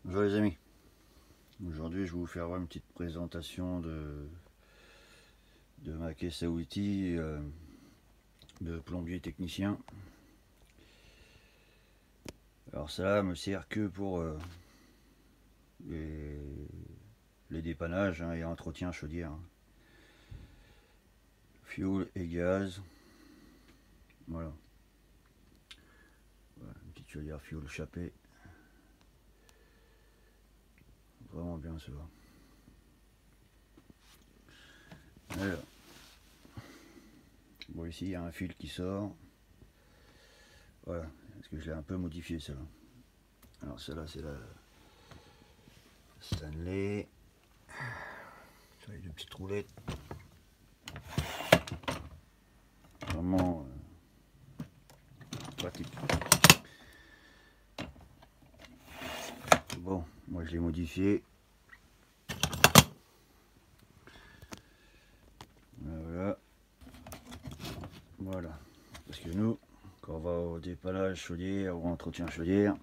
Bonjour les amis, aujourd'hui je vais vous faire une petite présentation de ma caisse à outils de plombier technicien. Alors ça me sert que pour les dépannages et entretien chaudière, fioul et gaz. Voilà, une petite chaudière fioul chapée, vraiment bien ça va. Alors, bon, ici il y a un fil qui sort, voilà, parce que je l'ai un peu modifié celle-là. Alors celle-là c'est la Stanley, avec deux petites roulettes, vraiment pratique. Bon, moi je l'ai modifié. Voilà. Voilà. Parce que nous, quand on va au dépannage chaudière ou entretien chaudière,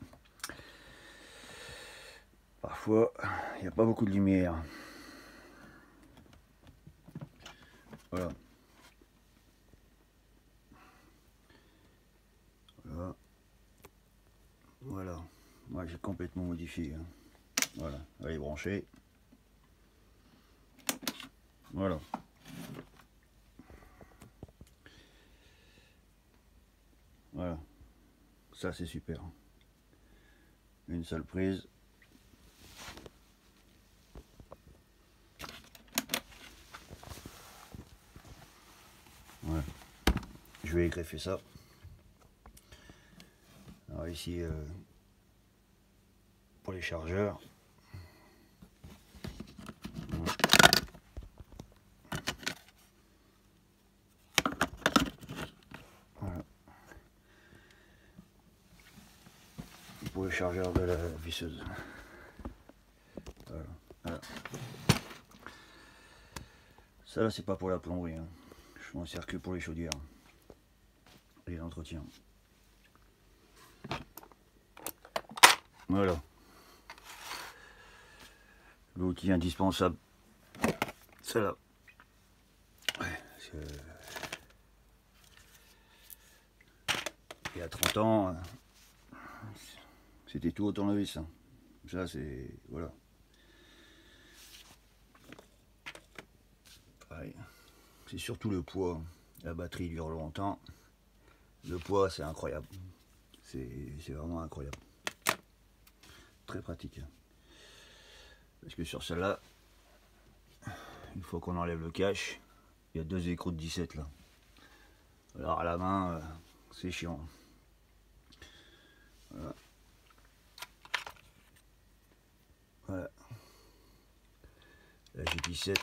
parfois il n'y a pas beaucoup de lumière. Voilà. Voilà. Voilà. Moi j'ai complètement modifié. Voilà. Elle est branchée. Voilà. Voilà. Ça c'est super. Une seule prise. Voilà. Je vais greffer ça. Alors ici pour les chargeurs. Voilà. Pour le chargeur de la visseuse. Voilà. Voilà. Ça là c'est pas pour la plomberie, hein. Je m'en sers que pour les chaudières et l'entretien. Voilà. L'outil indispensable. Celle-là. Ouais, il y a 30 ans, c'était tout au tournevis. Hein. Ça c'est. Voilà. C'est surtout le poids. La batterie dure longtemps. Le poids c'est incroyable. C'est vraiment incroyable. Très pratique. Parce que sur celle-là, une fois qu'on enlève le cache, il y a deux écrous de 17 là. Alors à la main, c'est chiant. Voilà. Voilà. Là j'ai 17,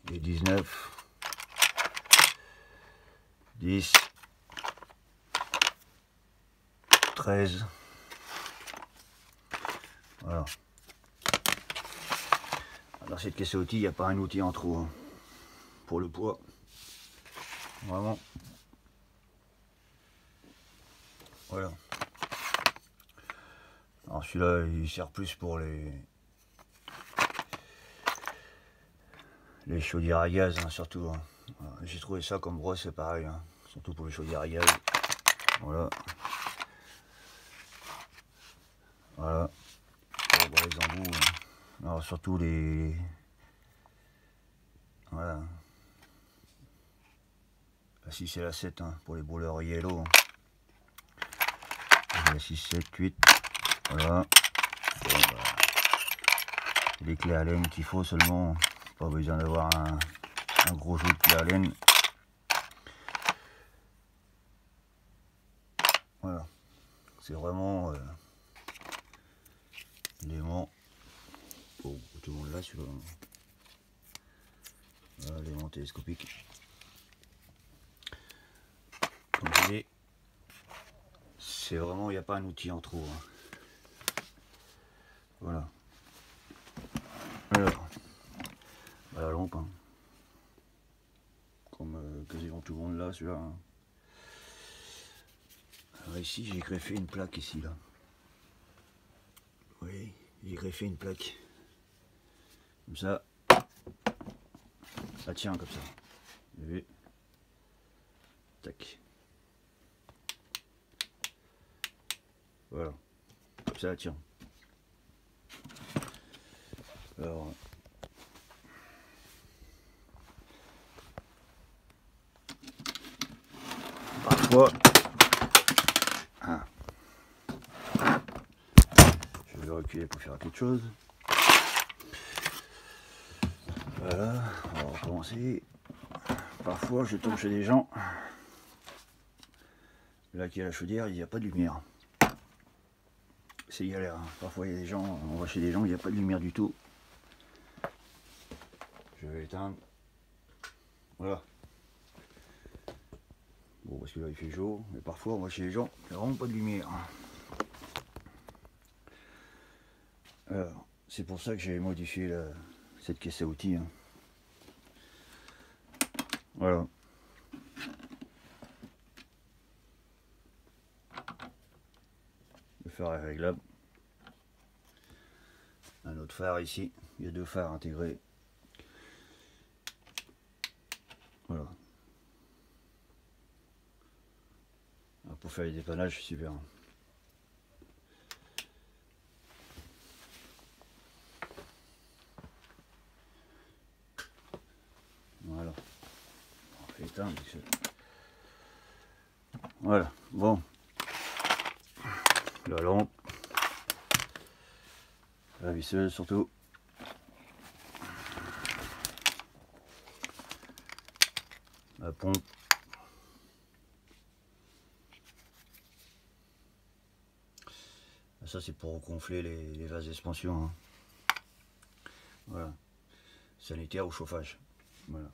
j'ai 19, 10, 13. Voilà. Dans cette caisse à outils, il n'y a pas un outil en trop hein, pour le poids. Vraiment. Voilà. Alors celui-là, il sert plus pour les chaudières à gaz, hein, surtout. Hein. J'ai trouvé ça comme brosse, c'est pareil, hein, surtout pour les chaudières à gaz. Voilà. Voilà. Pour les embouts. Hein. Alors surtout les. Voilà. La 6 et la 7 hein, pour les brûleurs yellow. La 6, 7, 8. Voilà. Bon, bah, les clés à laine qu'il faut seulement. Pas besoin d'avoir un gros jeu de clés à laine. Voilà. C'est vraiment l'élément. Oh, tout le monde là celui-là. Voilà, l'élément télescopique. Comme je dis, c'est vraiment, il n'y a pas un outil en trop. Hein. Voilà. Alors, la lampe. Hein. Comme quasiment tout le monde là, celui-là. Hein. Alors ici, j'ai greffé une plaque ici, là. Oui, j'ai greffé une plaque. Comme ça tient comme ça. Vous avez vu? Tac. Voilà. Comme ça tient. Alors. Parfois. Ah. Je vais reculer pour faire quelque chose. Voilà, on va recommencer. Parfois je tombe chez des gens. Là qui a la chaudière, il n'y a pas de lumière. C'est galère. Hein. Parfois il y a des gens, on va chez des gens, il n'y a pas de lumière du tout. Je vais éteindre. Voilà. Bon, parce que là il fait jour, mais parfois on va chez les gens, il n'y a vraiment pas de lumière. Alors, c'est pour ça que j'ai modifié cette caisse à outils. Hein. Voilà. Le phare est réglable. Un autre phare ici. Il y a deux phares intégrés. Voilà. Alors pour faire les dépannages, c'est super. Voilà. On va éteindre. Voilà. Bon. La lampe. La visseuse surtout. La pompe. Ça c'est pour gonfler les vases d'expansion. Hein. Voilà. Sanitaire ou chauffage. Voilà.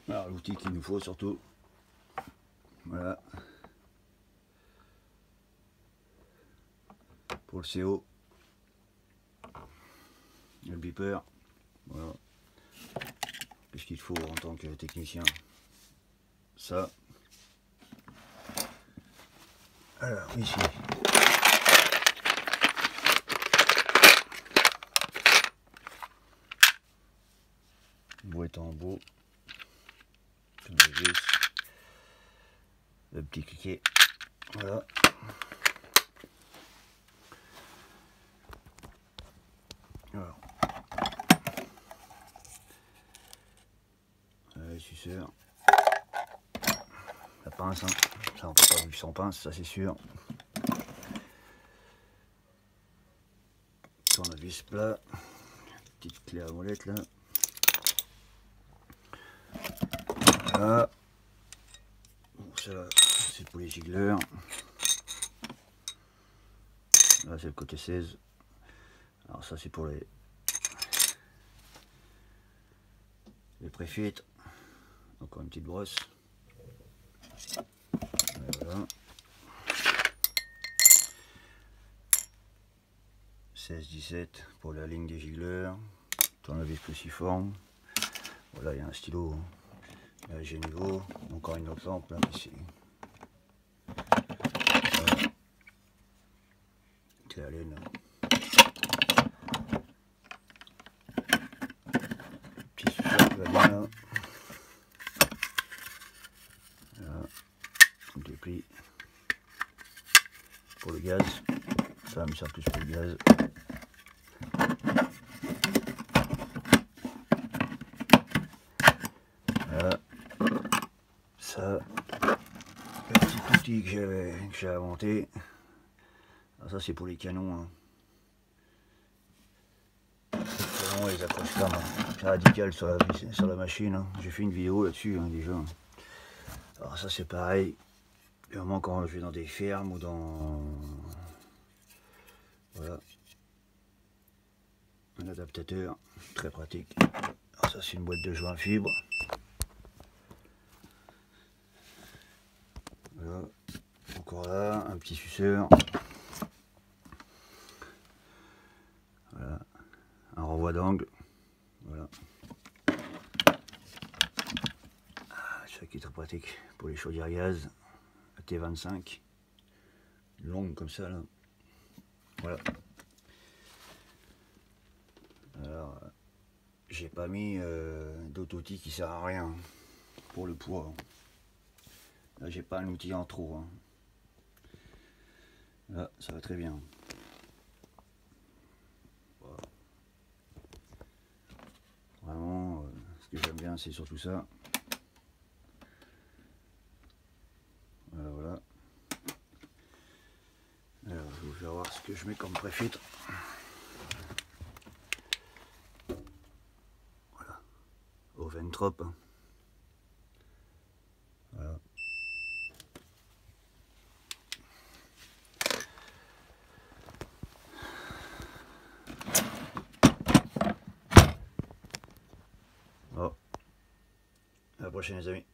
Alors l'outil qu'il nous faut surtout. Voilà. Pour le CO. Le beeper. Voilà. Qu'est-ce qu'il faut en tant que technicien? Ça. Alors ici. Boîte en beau. Le petit cliquet. Voilà. Alors. Le suceur. La pince. Hein. Ça on peut pas vivre sans pince, ça c'est sûr. Tournevis plat. Petite clé à molette là. Voilà. Bon, ça c'est pour les gicleurs. Là c'est le côté 16. Alors ça c'est pour les préfiltres. Encore une petite brosse. Et voilà. 16-17 pour la ligne des gicleurs. Tournevis cruciforme. Voilà, il y a un stylo. Là j'ai niveau. Encore une autre lampe là ici. Voilà. C'est la laine. Petit suceur qui va bien là. Voilà. On déplie. Pour le gaz. Ça va me servir plus pour le gaz. Voilà. Ça. Le petit outil que j'ai inventé. Alors ça c'est pour les canons. Hein. Les accroches fermes, c'est radical sur la machine. Hein. J'ai fait une vidéo là-dessus hein, déjà. Alors ça c'est pareil. Vraiment quand je vais dans des fermes ou dans... Voilà. Un adaptateur, très pratique. Alors ça c'est une boîte de joint fibre. Voilà. Encore là, un petit suceur. Voilà. Un renvoi d'angle. Voilà. Ça qui est très pratique pour les chaudières gaz. La T25. Longue comme ça là. Voilà. Alors, j'ai pas mis d'autre outil qui sert à rien pour le poids. Là, j'ai pas un outil en trop. Hein. Là, ça va très bien. Voilà. Vraiment, ce que j'aime bien, c'est surtout ça. Voilà, voilà. Alors, je vais voir ce que je mets comme préfiltre. Voilà. Au Ventrop. Hein. Voilà. Oh. À la prochaine les amis.